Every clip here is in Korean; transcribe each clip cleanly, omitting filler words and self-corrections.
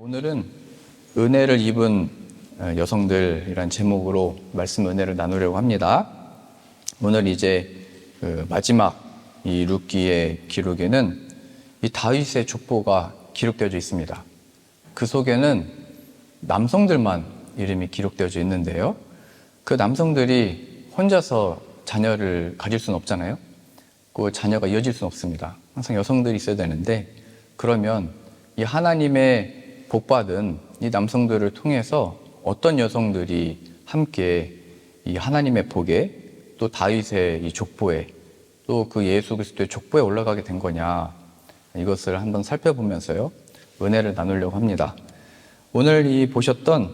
오늘은 은혜를 입은 여성들이란 제목으로 말씀 은혜를 나누려고 합니다. 오늘 이제 마지막 이 룻기의 기록에는 이 다윗의 족보가 기록되어져 있습니다. 그 속에는 남성들만 이름이 기록되어져 있는데요. 그 남성들이 혼자서 자녀를 가질 수는 없잖아요. 그 자녀가 이어질 수는 없습니다. 항상 여성들이 있어야 되는데, 그러면 이 하나님의 복받은 이 남성들을 통해서 어떤 여성들이 함께 이 하나님의 복에, 또 다윗의 이 족보에, 또 그 예수 그리스도의 족보에 올라가게 된 거냐, 이것을 한번 살펴보면서요 은혜를 나누려고 합니다. 오늘 이 보셨던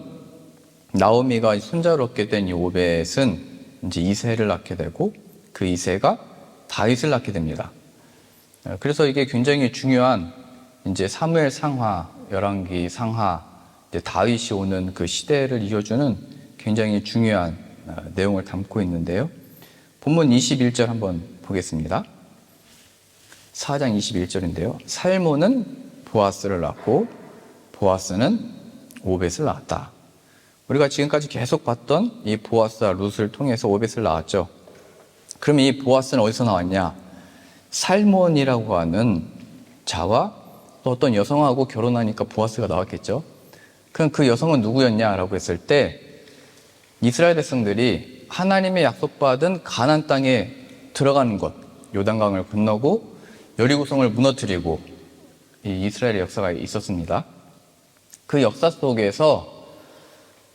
나오미가 손자를 얻게 된 이 오벳은 이제 이새를 낳게 되고, 그 이새가 다윗을 낳게 됩니다. 그래서 이게 굉장히 중요한 이제 사무엘 상하, 열왕기 상하, 이제 다윗이 오는 그 시대를 이어주는 굉장히 중요한 내용을 담고 있는데요. 본문 21절 한번 보겠습니다. 4장 21절인데요. 살몬은 보아스를 낳고 보아스는 오벳을 낳았다. 우리가 지금까지 계속 봤던 이 보아스와 룻을 통해서 오벳을 낳았죠. 그럼 이 보아스는 어디서 나왔냐? 살몬이라고 하는 자와 또 어떤 여성하고 결혼하니까 보아스가 나왔겠죠. 그럼 그 여성은 누구였냐라고 했을 때, 이스라엘 백성들이 하나님의 약속받은 가나안 땅에 들어가는 것, 요단강을 건너고 여리고성을 무너뜨리고 이 이스라엘의 역사가 있었습니다. 그 역사 속에서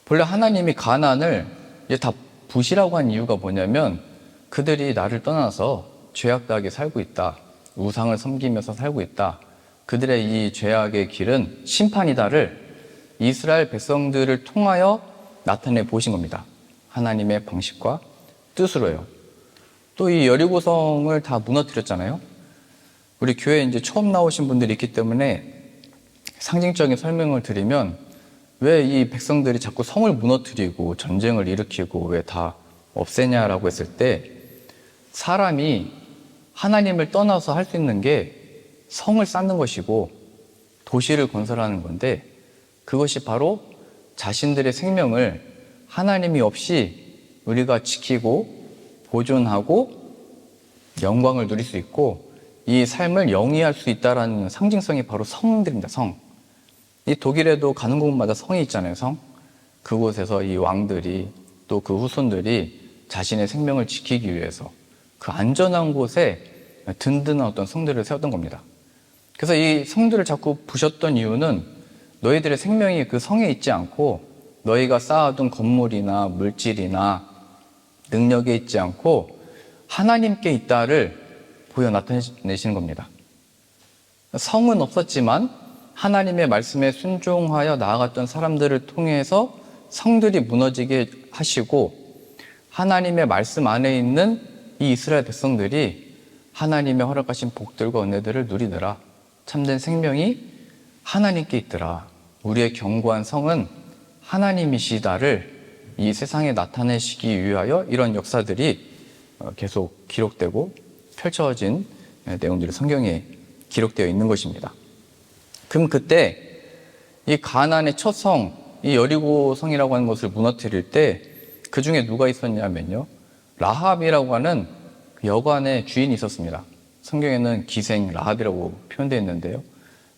본래 하나님이 가나안을 이제 다 부시라고 한 이유가 뭐냐면, 그들이 나를 떠나서 죄악되게 살고 있다, 우상을 섬기면서 살고 있다, 그들의 이 죄악의 길은 심판이다를 이스라엘 백성들을 통하여 나타내 보신 겁니다. 하나님의 방식과 뜻으로요. 또 이 여리고성을 다 무너뜨렸잖아요. 우리 교회에 이제 처음 나오신 분들이 있기 때문에 상징적인 설명을 드리면, 왜 이 백성들이 자꾸 성을 무너뜨리고 전쟁을 일으키고 왜 다 없애냐라고 했을 때, 사람이 하나님을 떠나서 할 수 있는 게 성을 쌓는 것이고 도시를 건설하는 건데, 그것이 바로 자신들의 생명을 하나님이 없이 우리가 지키고 보존하고 영광을 누릴 수 있고 이 삶을 영위할 수 있다는 상징성이 바로 성들입니다. 성. 이 독일에도 가는 곳마다 성이 있잖아요. 성. 그곳에서 이 왕들이, 또 그 후손들이 자신의 생명을 지키기 위해서 그 안전한 곳에 든든한 어떤 성들을 세웠던 겁니다. 그래서 이 성들을 자꾸 부셨던 이유는, 너희들의 생명이 그 성에 있지 않고 너희가 쌓아둔 건물이나 물질이나 능력에 있지 않고 하나님께 있다를 보여 나타내시는 겁니다. 성은 없었지만 하나님의 말씀에 순종하여 나아갔던 사람들을 통해서 성들이 무너지게 하시고, 하나님의 말씀 안에 있는 이 이스라엘 백성들이 하나님의 허락하신 복들과 은혜들을 누리더라. 참된 생명이 하나님께 있더라. 우리의 견고한 성은 하나님이시다를 이 세상에 나타내시기 위하여 이런 역사들이 계속 기록되고 펼쳐진 내용들이 성경에 기록되어 있는 것입니다. 그럼 그때 이 가나안의 첫 성, 이 여리고성이라고 하는 것을 무너뜨릴 때 그 중에 누가 있었냐면요, 라합이라고 하는 여관의 주인이 있었습니다. 성경에는 기생 라합이라고 표현되어 있는데요,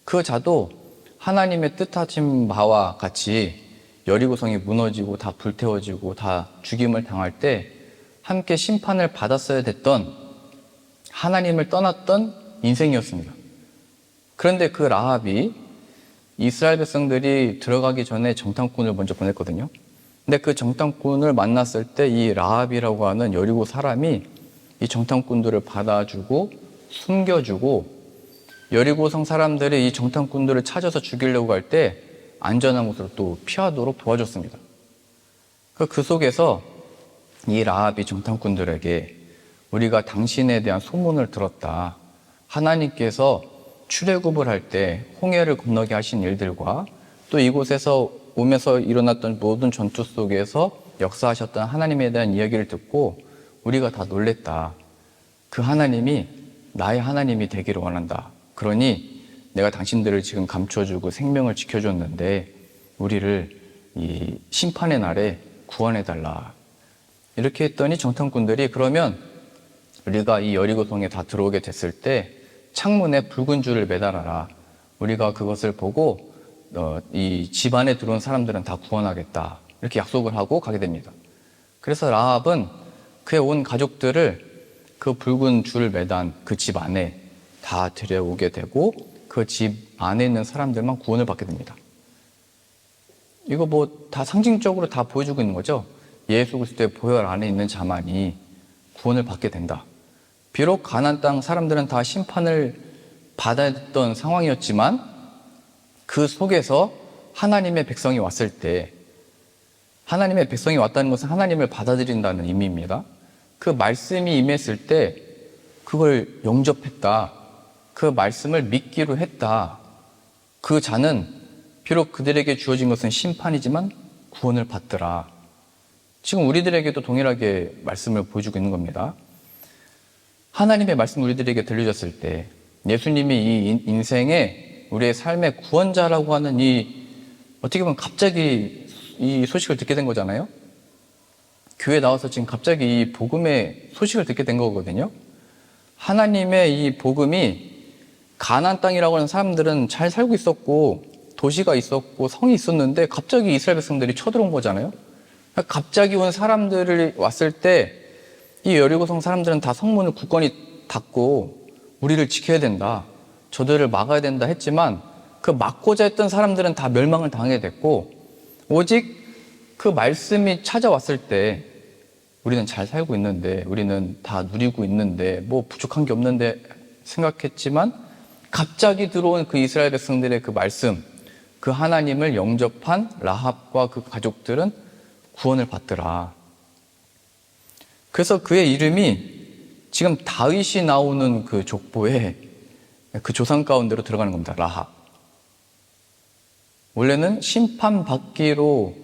그 자도 하나님의 뜻하신 바와 같이 여리고성이 무너지고 다 불태워지고 다 죽임을 당할 때 함께 심판을 받았어야 됐던, 하나님을 떠났던 인생이었습니다. 그런데 그 라합이 이스라엘 백성들이 들어가기 전에 정탐꾼을 먼저 보냈거든요. 근데 그 정탐꾼을 만났을 때 이 라합이라고 하는 여리고 사람이 이 정탐꾼들을 받아주고 숨겨주고, 여리고성 사람들이 이 정탐꾼들을 찾아서 죽이려고 할 때 안전한 곳으로 또 피하도록 도와줬습니다. 그 속에서 이 라합이 정탐꾼들에게, 우리가 당신에 대한 소문을 들었다, 하나님께서 출애굽을 할 때 홍해를 건너게 하신 일들과 또 이곳에서 오면서 일어났던 모든 전투 속에서 역사하셨던 하나님에 대한 이야기를 듣고 우리가 다 놀랬다. 그 하나님이 나의 하나님이 되기를 원한다. 그러니 내가 당신들을 지금 감춰주고 생명을 지켜줬는데 우리를 이 심판의 날에 구원해달라. 이렇게 했더니 정탐꾼들이 그러면 우리가 이 여리고성에 다 들어오게 됐을 때 창문에 붉은 줄을 매달아라. 우리가 그것을 보고 이 집 안에 들어온 사람들은 다 구원하겠다. 이렇게 약속을 하고 가게 됩니다. 그래서 라합은 그의 온 가족들을 그 붉은 줄을 매단 그 집 안에 다 데려오게 되고 그 집 안에 있는 사람들만 구원을 받게 됩니다. 이거 뭐 다 상징적으로 다 보여주고 있는 거죠. 예수 그리스도의 보혈 안에 있는 자만이 구원을 받게 된다. 비록 가나안 땅 사람들은 다 심판을 받아야 했던 상황이었지만 그 속에서 하나님의 백성이 왔을 때, 하나님의 백성이 왔다는 것은 하나님을 받아들인다는 의미입니다. 그 말씀이 임했을 때 그걸 영접했다. 그 말씀을 믿기로 했다. 그 자는 비록 그들에게 주어진 것은 심판이지만 구원을 받더라. 지금 우리들에게도 동일하게 말씀을 보여주고 있는 겁니다. 하나님의 말씀 우리들에게 들려졌을 때 예수님이 이 인생에 우리의 삶의 구원자라고 하는 이 어떻게 보면 갑자기 이 소식을 듣게 된 거잖아요. 교회 나와서 지금 갑자기 이 복음의 소식을 듣게 된 거거든요. 하나님의 이 복음이 가나안 땅이라고 하는 사람들은 잘 살고 있었고 도시가 있었고 성이 있었는데 갑자기 이스라엘 백성들이 쳐들어온 거잖아요. 갑자기 온 사람들이 왔을 때 이 여리고성 사람들은 다 성문을 굳건히 닫고 우리를 지켜야 된다, 저들을 막아야 된다 했지만 그 막고자 했던 사람들은 다 멸망을 당하게 됐고 오직 그 말씀이 찾아왔을 때 우리는 잘 살고 있는데, 우리는 다 누리고 있는데 뭐 부족한 게 없는데 생각했지만 갑자기 들어온 그 이스라엘 백성들의 그 말씀, 그 하나님을 영접한 라합과 그 가족들은 구원을 받더라. 그래서 그의 이름이 지금 다윗이 나오는 그 족보에 그 조상 가운데로 들어가는 겁니다. 라합. 원래는 심판받기로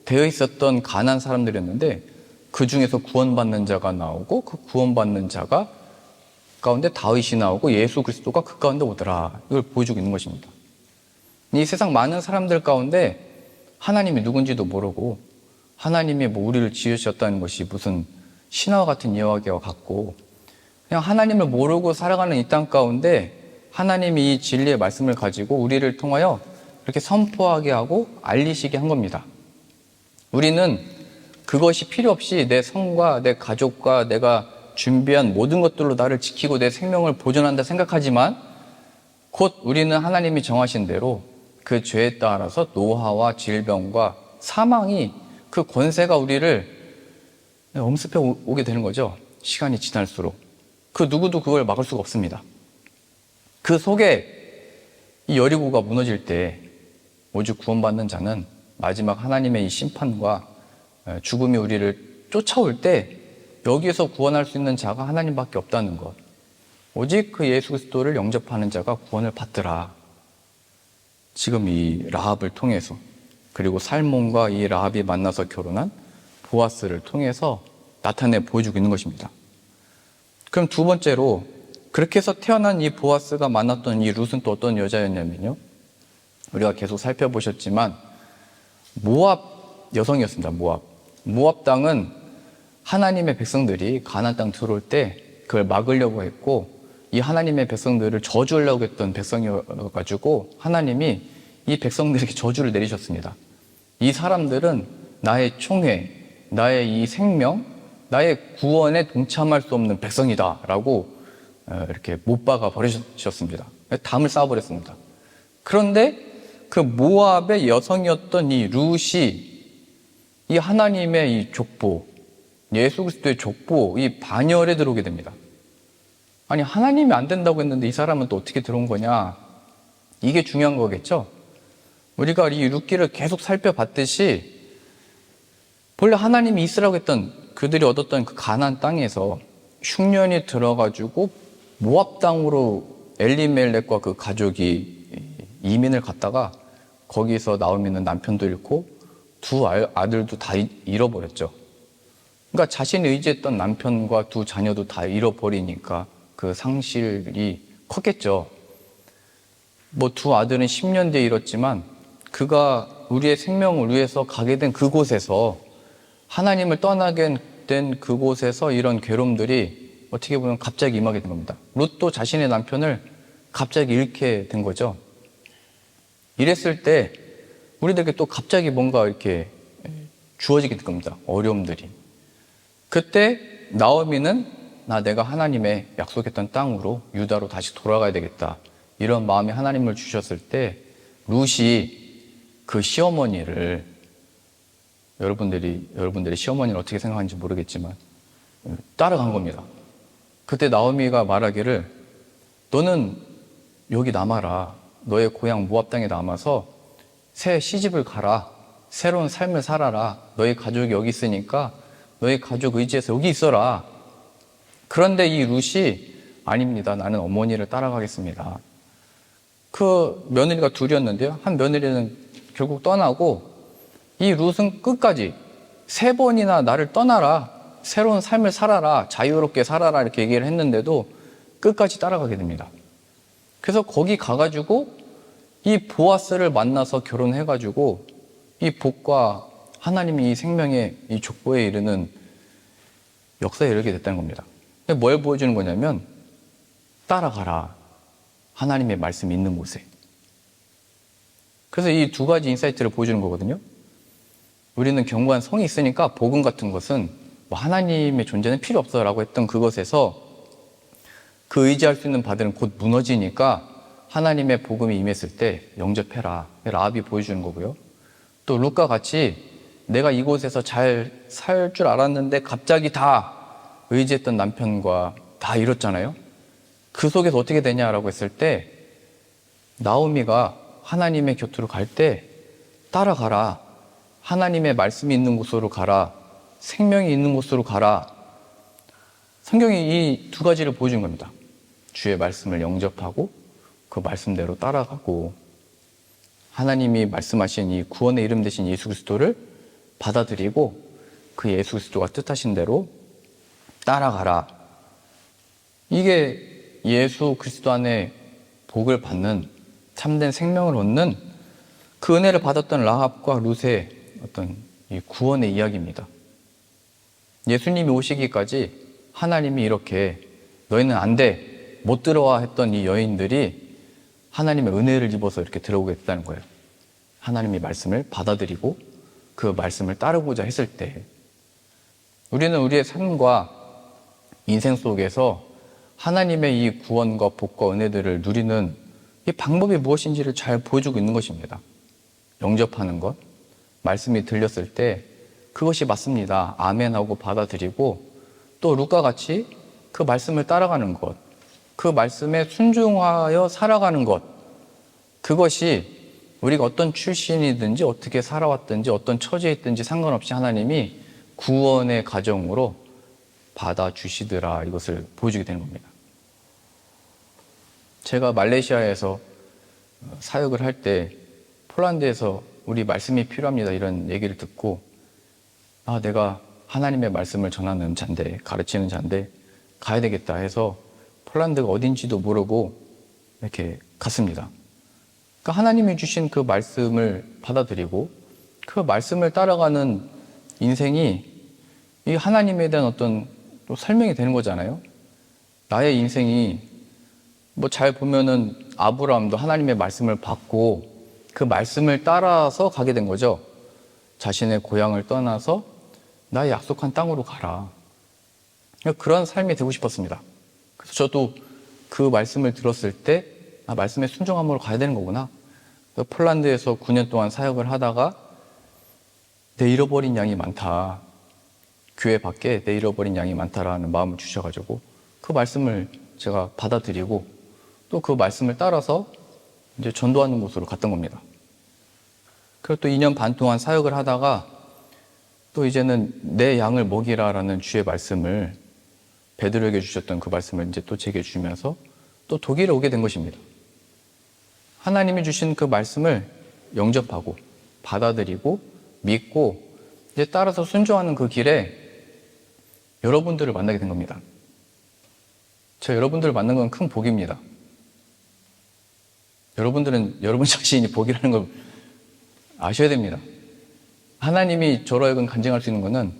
되어 있었던 가나안 사람들이었는데 그 중에서 구원받는 자가 나오고 그 구원받는 자가 가운데 다윗이 나오고 예수 그리스도가 그 가운데 오더라. 이걸 보여주고 있는 것입니다. 이 세상 많은 사람들 가운데 하나님이 누군지도 모르고 하나님이 뭐 우리를 지으셨다는 것이 무슨 신화와 같은 이야기와 같고 그냥 하나님을 모르고 살아가는 이 땅 가운데 하나님이 이 진리의 말씀을 가지고 우리를 통하여 이렇게 선포하게 하고 알리시게 한 겁니다. 우리는 그것이 필요 없이 내 성과 내 가족과 내가 준비한 모든 것들로 나를 지키고 내 생명을 보존한다 생각하지만 곧 우리는 하나님이 정하신 대로 그 죄에 따라서 노화와 질병과 사망이 그 권세가 우리를 엄습해 오게 되는 거죠. 시간이 지날수록. 그 누구도 그걸 막을 수가 없습니다. 그 속에 이 여리고가 무너질 때 오직 구원받는 자는 마지막 하나님의 이 심판과 죽음이 우리를 쫓아올 때 여기에서 구원할 수 있는 자가 하나님밖에 없다는 것. 오직 그 예수 그리스도를 영접하는 자가 구원을 받더라. 지금 이 라합을 통해서, 그리고 살몬과 이 라합이 만나서 결혼한 보아스를 통해서 나타내 보여주고 있는 것입니다. 그럼 두 번째로, 그렇게 해서 태어난 이 보아스가 만났던 이 룻은 또 어떤 여자였냐면요, 우리가 계속 살펴보셨지만 모압 여성이었습니다. 모압 땅은 하나님의 백성들이 가나안 땅 들어올 때 그걸 막으려고 했고 이 하나님의 백성들을 저주하려고 했던 백성이어가지고 하나님이 이 백성들에게 저주를 내리셨습니다. 이 사람들은 나의 총회, 나의 이 생명, 나의 구원에 동참할 수 없는 백성이다 라고 이렇게 못 박아 버리셨습니다. 담을 쌓아버렸습니다. 그런데 그 모압의 여성이었던 이 룻이 이 하나님의 이 족보, 예수 그리스도의 족보, 이 반열에 들어오게 됩니다. 아니, 하나님이 안 된다고 했는데 이 사람은 또 어떻게 들어온 거냐? 이게 중요한 거겠죠? 우리가 이 룻기를 계속 살펴봤듯이 본래 하나님이 있으라고 했던 그들이 얻었던 그 가나안 땅에서 흉년이 들어가지고 모압 땅으로 엘리멜렉과 그 가족이 이민을 갔다가 거기서 나오미는 남편도 잃고 두 아들도 다 잃어버렸죠. 그러니까 자신이 의지했던 남편과 두 자녀도 다 잃어버리니까 그 상실이 컸겠죠. 뭐 두 아들은 10년 뒤에 잃었지만 그가 우리의 생명을 위해서 가게 된 그곳에서, 하나님을 떠나게 된 그곳에서 이런 괴로움들이 어떻게 보면 갑자기 임하게 된 겁니다. 룻도 자신의 남편을 갑자기 잃게 된 거죠. 이랬을 때 우리들에게 또 갑자기 뭔가 이렇게 주어지게 된 겁니다. 어려움들이. 그때 나오미는 내가 하나님의 약속했던 땅으로, 유다로 다시 돌아가야 되겠다, 이런 마음이 하나님을 주셨을 때 룻이 그 시어머니를, 여러분들이 시어머니를 어떻게 생각하는지 모르겠지만 따라간 겁니다. 그때 나오미가 말하기를, 너는 여기 남아라. 너의 고향 모압 땅에 남아서 새 시집을 가라. 새로운 삶을 살아라. 너희 가족이 여기 있으니까 너희 가족 의지해서 여기 있어라. 그런데 이 룻이, 아닙니다, 나는 어머니를 따라가겠습니다. 그 며느리가 둘이었는데요, 한 며느리는 결국 떠나고, 이 룻은 끝까지 3번이나 나를 떠나라, 새로운 삶을 살아라, 자유롭게 살아라, 이렇게 얘기를 했는데도 끝까지 따라가게 됩니다. 그래서 거기 가가지고 이 보아스를 만나서 결혼해가지고 이 복과 하나님이 이 생명의 이 족보에 이르는 역사에 이르게 됐다는 겁니다. 뭘 보여주는 거냐면, 따라가라, 하나님의 말씀이 있는 곳에. 그래서 이 두 가지 인사이트를 보여주는 거거든요. 우리는 견고한 성이 있으니까 복음 같은 것은 뭐 하나님의 존재는 필요 없어라고 했던 그것에서 그 의지할 수 있는 바들은 곧 무너지니까 하나님의 복음이 임했을 때 영접해라, 라합이 보여주는 거고요. 또 룻과 같이 내가 이곳에서 잘 살 줄 알았는데 갑자기 다 의지했던 남편과 다 잃었잖아요. 그 속에서 어떻게 되냐라고 했을 때, 나오미가 하나님의 곁으로 갈 때 따라가라, 하나님의 말씀이 있는 곳으로 가라, 생명이 있는 곳으로 가라. 성경이 이 두 가지를 보여준 겁니다. 주의 말씀을 영접하고 그 말씀대로 따라가고, 하나님이 말씀하신 이 구원의 이름 대신 예수 그리스도를 받아들이고 그 예수 그리스도가 뜻하신 대로 따라가라. 이게 예수 그리스도 안에 복을 받는, 참된 생명을 얻는 그 은혜를 받았던 라합과 룻의 어떤 이 구원의 이야기입니다. 예수님이 오시기까지 하나님이 이렇게 너희는 안 돼, 못 들어와 했던 이 여인들이 하나님의 은혜를 입어서 이렇게 들어오게 됐다는 거예요. 하나님의 말씀을 받아들이고 그 말씀을 따르고자 했을 때, 우리는 우리의 삶과 인생 속에서 하나님의 이 구원과 복과 은혜들을 누리는 이 방법이 무엇인지를 잘 보여주고 있는 것입니다. 영접하는 것, 말씀이 들렸을 때 그것이 맞습니다, 아멘하고 받아들이고, 또 룻과 같이 그 말씀을 따라가는 것, 그 말씀에 순종하여 살아가는 것, 그것이 우리가 어떤 출신이든지 어떻게 살아왔든지 어떤 처지에 있든지 상관없이 하나님이 구원의 가정으로 받아주시더라, 이것을 보여주게 되는 겁니다. 제가 말레이시아에서 사역을 할 때 폴란드에서 우리 말씀이 필요합니다, 이런 얘기를 듣고, 내가 하나님의 말씀을 전하는 자인데, 가르치는 자인데 가야 되겠다 해서 폴란드가 어딘지도 모르고 이렇게 갔습니다. 그러니까 하나님이 주신 그 말씀을 받아들이고 그 말씀을 따라가는 인생이 이 하나님에 대한 어떤 또 설명이 되는 거잖아요. 나의 인생이 뭐 잘 보면은 아브라함도 하나님의 말씀을 받고 그 말씀을 따라서 가게 된 거죠. 자신의 고향을 떠나서 나의 약속한 땅으로 가라. 그런 삶이 되고 싶었습니다. 그래서 저도 그 말씀을 들었을 때 말씀에 순종함으로 가야 되는 거구나. 폴란드에서 9년 동안 사역을 하다가 내 잃어버린 양이 많다, 교회 밖에 내 잃어버린 양이 많다라는 마음을 주셔가지고 그 말씀을 제가 받아들이고 또 그 말씀을 따라서 이제 전도하는 곳으로 갔던 겁니다. 그리고 또 2년 반 동안 사역을 하다가 또 이제는 내 양을 먹이라라는 주의 말씀을, 베드로에게 주셨던 그 말씀을 이제 또 제게 주면서 또 독일에 오게 된 것입니다. 하나님이 주신 그 말씀을 영접하고 받아들이고 믿고 이제 따라서 순종하는 그 길에 여러분들을 만나게 된 겁니다. 저 여러분들을 만난 건 큰 복입니다. 여러분들은 여러분 자신이 복이라는 걸 아셔야 됩니다. 하나님이 저로 하여금 간증할 수 있는 거는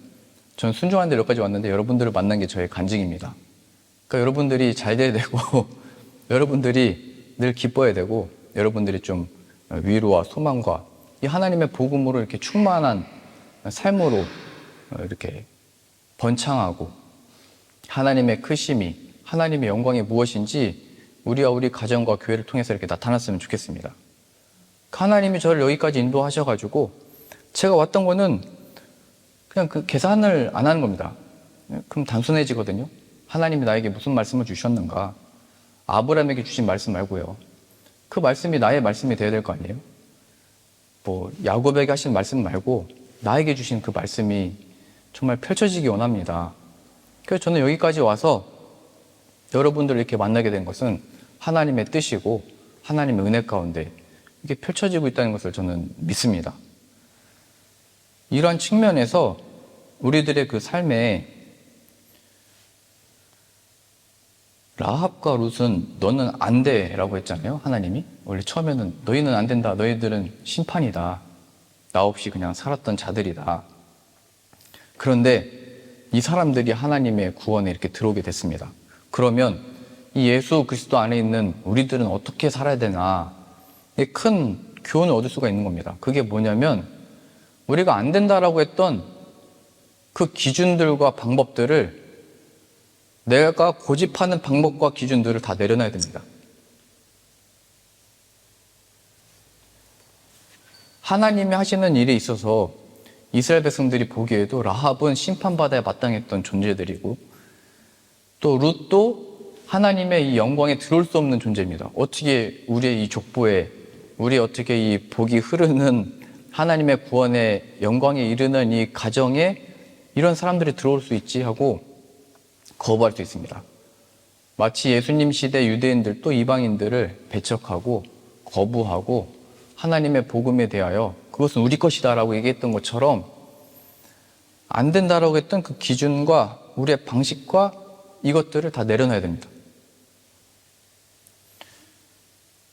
전 순종하는 데 여기까지 왔는데 여러분들을 만난 게 저의 간증입니다. 그러니까 여러분들이 잘 돼야 되고 여러분들이 늘 기뻐야 되고 여러분들이 좀 위로와 소망과 이 하나님의 복음으로 이렇게 충만한 삶으로 이렇게 번창하고 하나님의 크심이 하나님의 영광이 무엇인지 우리와 우리 가정과 교회를 통해서 이렇게 나타났으면 좋겠습니다. 하나님이 저를 여기까지 인도하셔가지고 제가 왔던 거는 그냥 그 계산을 안 하는 겁니다. 그럼 단순해지거든요. 하나님이 나에게 무슨 말씀을 주셨는가? 아브라함에게 주신 말씀 말고요. 그 말씀이 나의 말씀이 되어야 될 거 아니에요? 뭐 야곱에게 하신 말씀 말고 나에게 주신 그 말씀이 정말 펼쳐지기 원합니다. 그래서 저는 여기까지 와서 여러분들을 이렇게 만나게 된 것은 하나님의 뜻이고 하나님의 은혜 가운데 이게 펼쳐지고 있다는 것을 저는 믿습니다. 이러한 측면에서 우리들의 그 삶에 라합과 룻은 너는 안 돼 라고 했잖아요. 하나님이 원래 처음에는 너희는 안 된다, 너희들은 심판이다, 나 없이 그냥 살았던 자들이다. 그런데 이 사람들이 하나님의 구원에 이렇게 들어오게 됐습니다. 그러면 이 예수 그리스도 안에 있는 우리들은 어떻게 살아야 되나 큰 교훈을 얻을 수가 있는 겁니다. 그게 뭐냐면 우리가 안 된다라고 했던 그 기준들과 방법들을 내가 고집하는 방법과 기준들을 다 내려놔야 됩니다. 하나님이 하시는 일에 있어서 이스라엘 백성들이 보기에도 라합은 심판받아야 마땅했던 존재들이고 또 룻도 하나님의 이 영광에 들어올 수 없는 존재입니다. 어떻게 우리의 이 족보에 우리 어떻게 이 복이 흐르는 하나님의 구원의 영광에 이르는 이 가정에 이런 사람들이 들어올 수 있지 하고 거부할 수 있습니다. 마치 예수님 시대 유대인들도 이방인들을 배척하고 거부하고 하나님의 복음에 대하여 그것은 우리 것이다 라고 얘기했던 것처럼 안 된다라고 했던 그 기준과 우리의 방식과 이것들을 다 내려놔야 됩니다.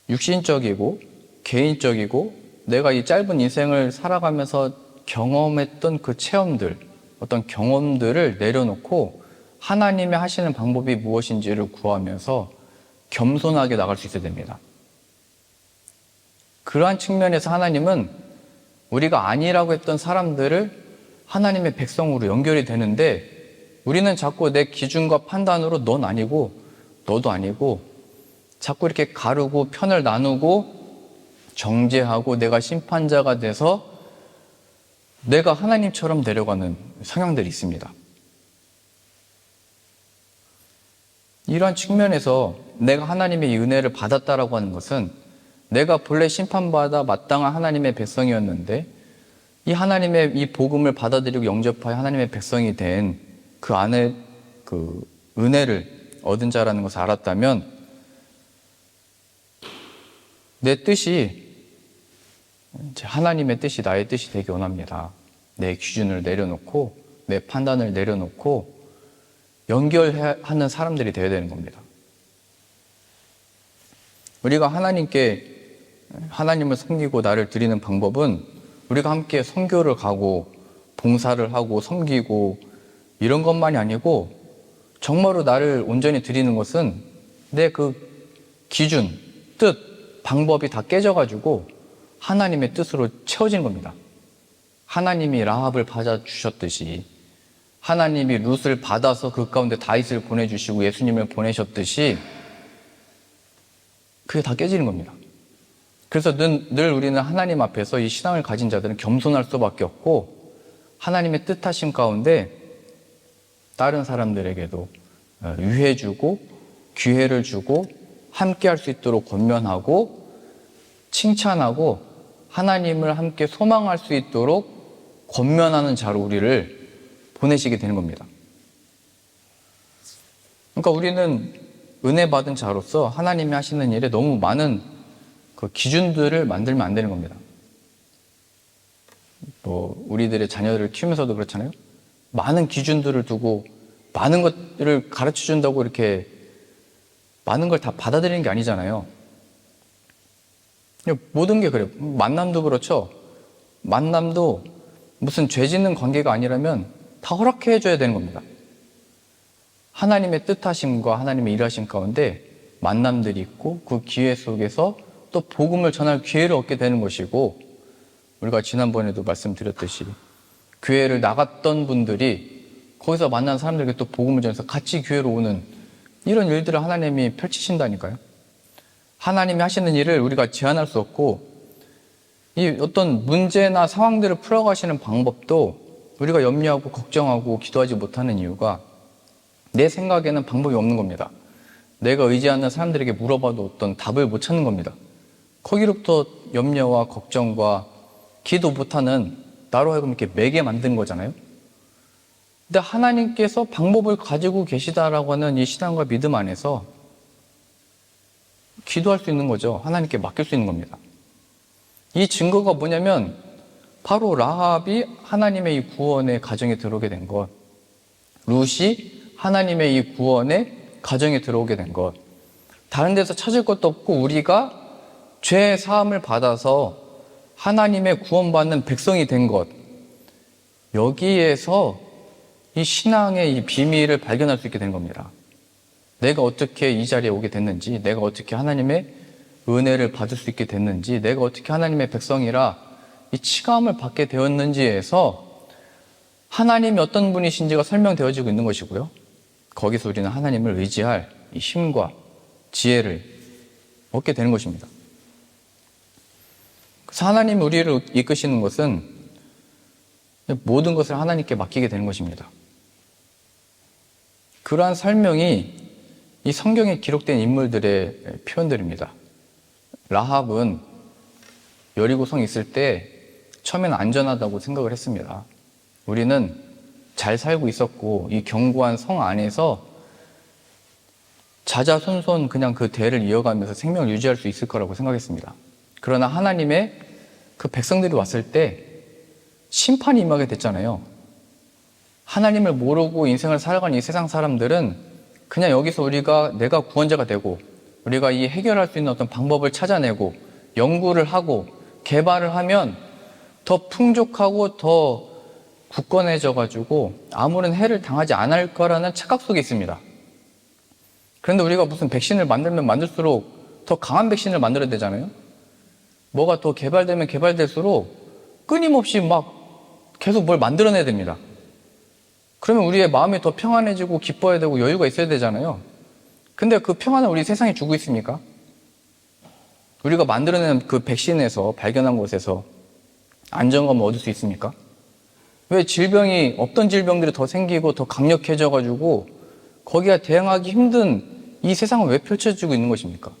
육신적이고 개인적이고 내가 이 짧은 인생을 살아가면서 경험했던 그 체험들, 어떤 경험들을 내려놓고 하나님의 하시는 방법이 무엇인지를 구하면서 겸손하게 나갈 수 있어야 됩니다. 그러한 측면에서 하나님은 우리가 아니라고 했던 사람들을 하나님의 백성으로 연결이 되는데 우리는 자꾸 내 기준과 판단으로 넌 아니고 너도 아니고 자꾸 이렇게 가르고 편을 나누고 정죄하고 내가 심판자가 돼서 내가 하나님처럼 내려가는 성향들이 있습니다. 이러한 측면에서 내가 하나님의 이 은혜를 받았다라고 하는 것은 내가 본래 심판받아 마땅한 하나님의 백성이었는데 이 하나님의 이 복음을 받아들이고 영접하여 하나님의 백성이 된 그 안에 그 은혜를 얻은 자라는 것을 알았다면 내 뜻이 하나님의 뜻이 나의 뜻이 되기 원합니다. 내 기준을 내려놓고 내 판단을 내려놓고 연결하는 사람들이 되어야 되는 겁니다. 우리가 하나님을 섬기고 나를 드리는 방법은 우리가 함께 선교를 가고 봉사를 하고 섬기고 이런 것만이 아니고 정말로 나를 온전히 드리는 것은 내 그 기준, 뜻, 방법이 다 깨져가지고 하나님의 뜻으로 채워지는 겁니다. 하나님이 라합을 받아주셨듯이 하나님이 룻을 받아서 그 가운데 다윗을 보내주시고 예수님을 보내셨듯이 그게 다 깨지는 겁니다. 그래서 늘 우리는 하나님 앞에서 이 신앙을 가진 자들은 겸손할 수밖에 없고 하나님의 뜻하심 가운데 다른 사람들에게도 유해주고 기회를 주고 함께 할 수 있도록 권면하고 칭찬하고 하나님을 함께 소망할 수 있도록 권면하는 자로 우리를 보내시게 되는 겁니다. 그러니까 우리는 은혜 받은 자로서 하나님이 하시는 일에 너무 많은 그 기준들을 만들면 안 되는 겁니다. 뭐 우리들의 자녀들을 키우면서도 그렇잖아요. 많은 기준들을 두고 많은 것들을 가르쳐 준다고 이렇게 많은 걸 다 받아들이는 게 아니잖아요. 모든 게 그래요. 만남도 그렇죠. 만남도 무슨 죄 짓는 관계가 아니라면 다 허락해 줘야 되는 겁니다. 하나님의 뜻하심과 하나님의 일하심 가운데 만남들이 있고 그 기회 속에서 또 복음을 전할 기회를 얻게 되는 것이고, 우리가 지난번에도 말씀드렸듯이 교회를 나갔던 분들이 거기서 만난 사람들에게 또 복음을 전해서 같이 교회로 오는 이런 일들을 하나님이 펼치신다니까요. 하나님이 하시는 일을 우리가 제한할 수 없고, 이 어떤 문제나 상황들을 풀어가시는 방법도 우리가 염려하고 걱정하고 기도하지 못하는 이유가 내 생각에는 방법이 없는 겁니다. 내가 의지하는 사람들에게 물어봐도 어떤 답을 못 찾는 겁니다. 거기로부터 염려와 걱정과 기도 못하는 나로 하여금 이렇게 매게 만드는 거잖아요. 근데 하나님께서 방법을 가지고 계시다라고 하는 이 신앙과 믿음 안에서 기도할 수 있는 거죠. 하나님께 맡길 수 있는 겁니다. 이 증거가 뭐냐면 바로 라합이 하나님의 이 구원의 가정에 들어오게 된 것, 룻이 하나님의 이 구원의 가정에 들어오게 된 것, 다른 데서 찾을 것도 없고 우리가 죄 사함을 받아서 하나님의 구원받는 백성이 된 것, 여기에서 이 신앙의 이 비밀을 발견할 수 있게 된 겁니다. 내가 어떻게 이 자리에 오게 됐는지, 내가 어떻게 하나님의 은혜를 받을 수 있게 됐는지, 내가 어떻게 하나님의 백성이라 이 치감을 받게 되었는지에서 하나님이 어떤 분이신지가 설명되어지고 있는 것이고요. 거기서 우리는 하나님을 의지할 이 힘과 지혜를 얻게 되는 것입니다. 그래서 하나님이 우리를 이끄시는 것은 모든 것을 하나님께 맡기게 되는 것입니다. 그러한 설명이 이 성경에 기록된 인물들의 표현들입니다. 라합은 여리고성에 있을 때 처음에는 안전하다고 생각을 했습니다. 우리는 잘 살고 있었고 이 견고한 성 안에서 자자손손 그냥 그 대를 이어가면서 생명을 유지할 수 있을 거라고 생각했습니다. 그러나 하나님의 그 백성들이 왔을 때 심판이 임하게 됐잖아요. 하나님을 모르고 인생을 살아가는 이 세상 사람들은 그냥 여기서 내가 구원자가 되고 우리가 이 해결할 수 있는 어떤 방법을 찾아내고 연구를 하고 개발을 하면 더 풍족하고 더 굳건해져 가지고 아무런 해를 당하지 않을 거라는 착각 속에 있습니다. 그런데 우리가 무슨 백신을 만들면 만들수록 더 강한 백신을 만들어야 되잖아요. 뭐가 더 개발되면 개발될수록 끊임없이 막 계속 뭘 만들어내야 됩니다. 그러면 우리의 마음이 더 평안해지고 기뻐야 되고 여유가 있어야 되잖아요. 근데 그 평안을 우리 세상에 주고 있습니까? 우리가 만들어낸 그 백신에서 발견한 곳에서 안정감을 얻을 수 있습니까? 왜 질병이 없던 질병들이 더 생기고 더 강력해져 가지고 거기에 대응하기 힘든 이 세상은 왜 펼쳐지고 있는 것입니까?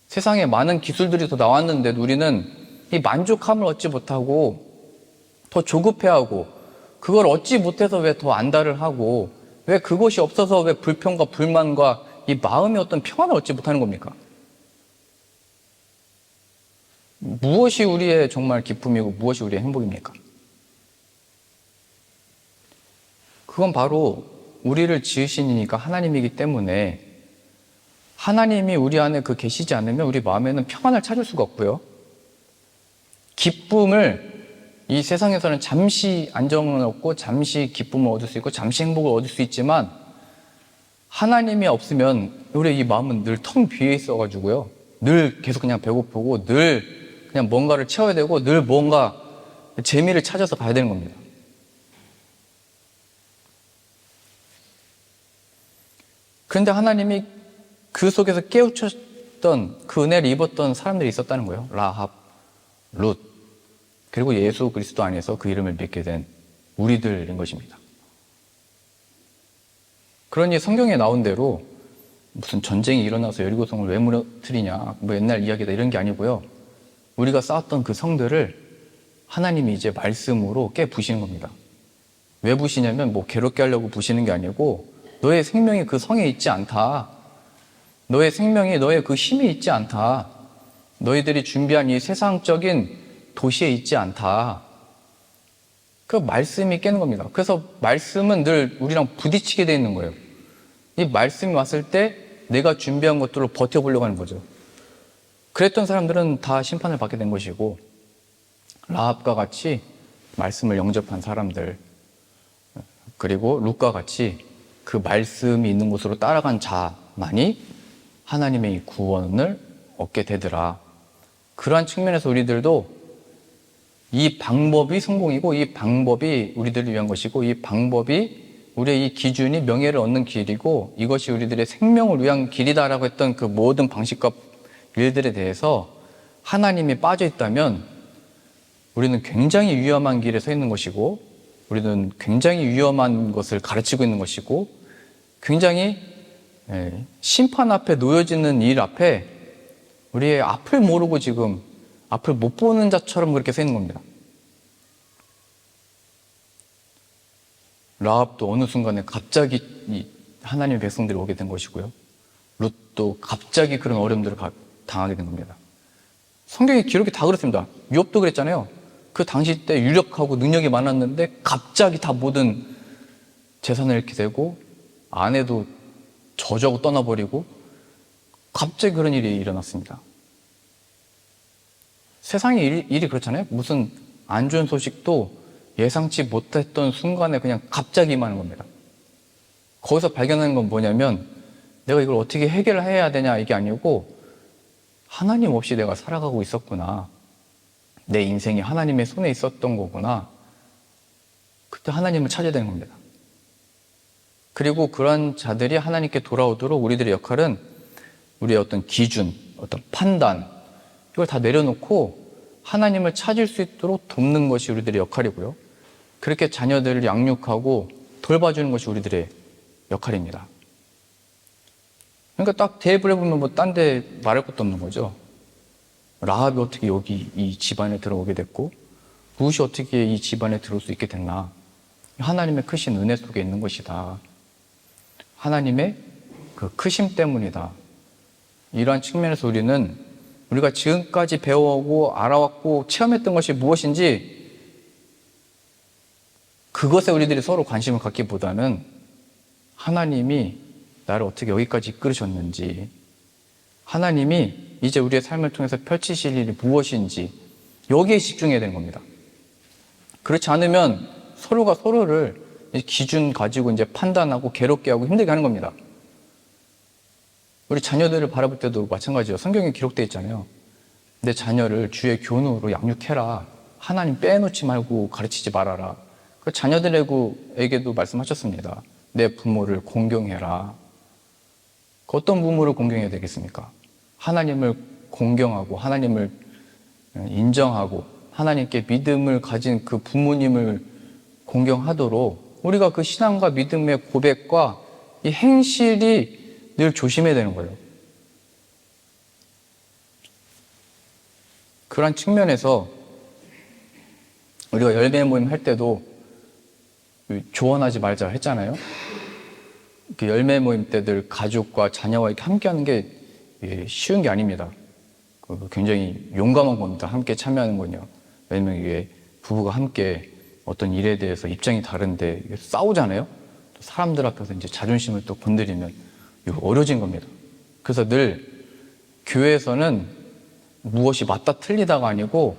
세상에 많은 기술들이 더 나왔는데도 우리는 이 만족함을 얻지 못하고 더 조급해하고 그걸 얻지 못해서 왜 더 안달을 하고 왜 그것이 없어서 왜 불평과 불만과 이 마음의 어떤 평안을 얻지 못하는 겁니까? 무엇이 우리의 정말 기쁨이고 무엇이 우리의 행복입니까? 그건 바로 우리를 지으신 이니까 하나님이기 때문에 하나님이 우리 안에 계시지 않으면 우리 마음에는 평안을 찾을 수가 없고요. 기쁨을 이 세상에서는 잠시 안정을 얻고 잠시 기쁨을 얻을 수 있고 잠시 행복을 얻을 수 있지만 하나님이 없으면 우리의 이 마음은 늘 텅 비어 있어가지고요. 늘 계속 그냥 배고프고 늘 그냥 뭔가를 채워야 되고 늘 뭔가 재미를 찾아서 가야 되는 겁니다. 그런데 하나님이 그 속에서 깨우쳤던 그 은혜를 입었던 사람들이 있었다는 거예요. 라합, 룻, 그리고 예수 그리스도 안에서 그 이름을 믿게 된 우리들인 것입니다. 그러니 성경에 나온 대로 무슨 전쟁이 일어나서 여리고성을 왜 무너뜨리냐, 뭐 옛날 이야기다 이런 게 아니고요. 우리가 쌓았던 그 성들을 하나님이 이제 말씀으로 깨부시는 겁니다. 왜 부시냐면 뭐 괴롭게 하려고 부시는 게 아니고 너의 생명이 그 성에 있지 않다. 너의 생명이 너의 그 힘이 있지 않다. 너희들이 준비한 이 세상적인 도시에 있지 않다. 그 말씀이 깨는 겁니다. 그래서 말씀은 늘 우리랑 부딪히게 돼 있는 거예요. 이 말씀이 왔을 때 내가 준비한 것들을 버텨보려고 하는 거죠. 그랬던 사람들은 다 심판을 받게 된 것이고, 라합과 같이 말씀을 영접한 사람들, 그리고 룻과 같이 그 말씀이 있는 곳으로 따라간 자만이 하나님의 구원을 얻게 되더라. 그러한 측면에서 우리들도 이 방법이 성공이고, 이 방법이 우리들을 위한 것이고, 이 방법이 우리의 이 기준이 명예를 얻는 길이고, 이것이 우리들의 생명을 위한 길이다라고 했던 그 모든 방식과 일들에 대해서 하나님이 빠져 있다면 우리는 굉장히 위험한 길에 서 있는 것이고, 우리는 굉장히 위험한 것을 가르치고 있는 것이고, 굉장히 심판 앞에 놓여지는 일 앞에 우리의 앞을 모르고 지금 앞을 못 보는 자처럼 그렇게 서 있는 겁니다. 라합도 어느 순간에 갑자기 하나님의 백성들이 오게 된 것이고요. 룻도 갑자기 그런 어려움들을 당하게 된 겁니다. 성경의 기록이 다 그렇습니다. 욥도 그랬잖아요. 그 당시 때 유력하고 능력이 많았는데 갑자기 다 모든 재산을 잃게 되고, 아내도 저주하고 떠나버리고, 갑자기 그런 일이 일어났습니다. 세상의 일이 그렇잖아요. 무슨 안 좋은 소식도 예상치 못했던 순간에 그냥 갑자기 임하는 겁니다. 거기서 발견하는 건 뭐냐면, 내가 이걸 어떻게 해결을 해야 되냐 이게 아니고, 하나님 없이 내가 살아가고 있었구나, 내 인생이 하나님의 손에 있었던 거구나, 그때 하나님을 찾아야 되는 겁니다. 그리고 그런 자들이 하나님께 돌아오도록 우리들의 역할은 우리의 어떤 기준, 어떤 판단, 이걸 다 내려놓고 하나님을 찾을 수 있도록 돕는 것이 우리들의 역할이고요. 그렇게 자녀들을 양육하고 돌봐주는 것이 우리들의 역할입니다. 그러니까 딱 대입을 해보면 뭐 딴 데 말할 것도 없는 거죠. 라합이 어떻게 여기 이 집안에 들어오게 됐고, 룻이 어떻게 이 집안에 들어올 수 있게 됐나. 하나님의 크신 은혜 속에 있는 것이다. 하나님의 그 크심 때문이다. 이러한 측면에서 우리가 지금까지 배워오고 알아왔고 체험했던 것이 무엇인지, 그것에 우리들이 서로 관심을 갖기보다는 하나님이 나를 어떻게 여기까지 이끌으셨는지, 하나님이 이제 우리의 삶을 통해서 펼치실 일이 무엇인지, 여기에 집중해야 되는 겁니다. 그렇지 않으면 서로가 서로를 기준 가지고 이제 판단하고 괴롭게 하고 힘들게 하는 겁니다. 우리 자녀들을 바라볼 때도 마찬가지예요. 성경에 기록되어 있잖아요. 내 자녀를 주의 교훈으로 양육해라. 하나님 빼놓지 말고 가르치지 말아라. 그 자녀들에게도 말씀하셨습니다. 내 부모를 공경해라. 어떤 부모를 공경해야 되겠습니까? 하나님을 공경하고 하나님을 인정하고 하나님께 믿음을 가진 그 부모님을 공경하도록 우리가 그 신앙과 믿음의 고백과 이 행실이 늘 조심해야 되는 거예요. 그런 측면에서 우리가 열매 모임 할 때도 조언하지 말자 했잖아요. 그 열매 모임 때들 가족과 자녀와 이렇게 함께 하는 게 쉬운 게 아닙니다. 굉장히 용감한 겁니다. 함께 참여하는 건요. 왜냐면 이게 부부가 함께 어떤 일에 대해서 입장이 다른데 싸우잖아요. 사람들 앞에서 이제 자존심을 또 건드리면 이거 어려진 겁니다. 그래서 늘 교회에서는 무엇이 맞다 틀리다가 아니고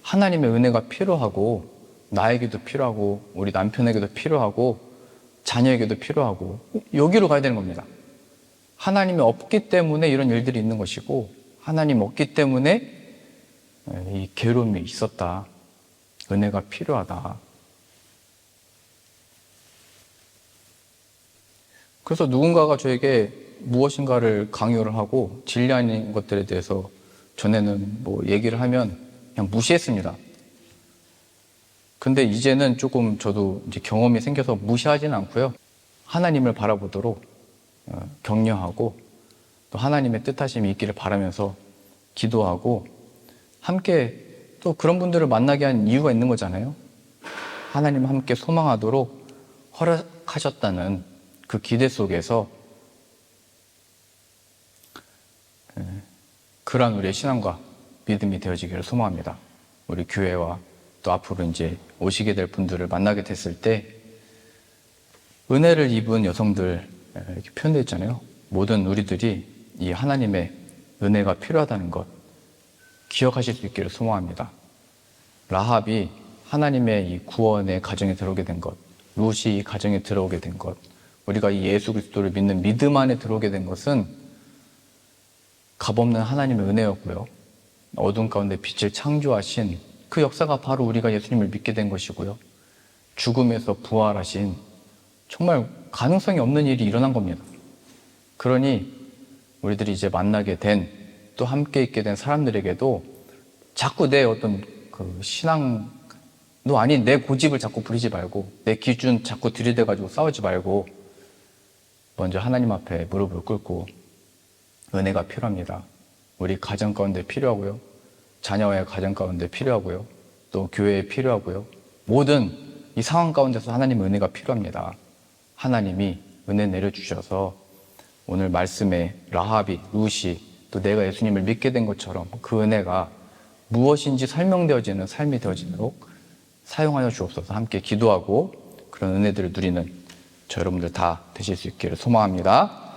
하나님의 은혜가 필요하고, 나에게도 필요하고, 우리 남편에게도 필요하고, 자녀에게도 필요하고, 여기로 가야 되는 겁니다. 하나님이 없기 때문에 이런 일들이 있는 것이고, 하나님 없기 때문에 이 괴로움이 있었다. 은혜가 필요하다. 그래서 누군가가 저에게 무엇인가를 강요를 하고 진리 아닌 것들에 대해서 전에는 뭐 얘기를 하면 그냥 무시했습니다. 근데 이제는 조금 저도 이제 경험이 생겨서 무시하지는 않고요. 하나님을 바라보도록 격려하고, 또 하나님의 뜻하심이 있기를 바라면서 기도하고, 함께 또 그런 분들을 만나게 한 이유가 있는 거잖아요. 하나님 함께 소망하도록 허락하셨다는 그 기대 속에서 그러한 우리의 신앙과 믿음이 되어지기를 소망합니다. 우리 교회와 또 앞으로 이제 오시게 될 분들을 만나게 됐을 때 은혜를 입은 여성들 이렇게 표현되어 있잖아요. 모든 우리들이 이 하나님의 은혜가 필요하다는 것, 기억하실 수 있기를 소망합니다. 라합이 하나님의 이 구원의 가정에 들어오게 된 것, 룻이 이 가정에 들어오게 된 것, 우리가 이 예수 그리스도를 믿는 믿음 안에 들어오게 된 것은 값없는 하나님의 은혜였고요. 어둠 가운데 빛을 창조하신 그 역사가 바로 우리가 예수님을 믿게 된 것이고요. 죽음에서 부활하신 정말 가능성이 없는 일이 일어난 겁니다. 그러니 우리들이 이제 만나게 된, 또 함께 있게 된 사람들에게도 자꾸 내 어떤 그 신앙도 아닌 내 고집을 자꾸 부리지 말고, 내 기준 자꾸 들이대가지고 싸우지 말고, 먼저 하나님 앞에 무릎을 꿇고 은혜가 필요합니다. 우리 가정 가운데 필요하고요. 자녀의 가정 가운데 필요하고요. 또 교회에 필요하고요. 모든 이 상황 가운데서 하나님의 은혜가 필요합니다. 하나님이 은혜 내려주셔서 오늘 말씀에 라합이, 룻이, 또 내가 예수님을 믿게 된 것처럼 그 은혜가 무엇인지 설명되어지는 삶이 되어지도록 사용하여 주옵소서. 함께 기도하고 그런 은혜들을 누리는 저 여러분들 다 되실 수 있기를 소망합니다.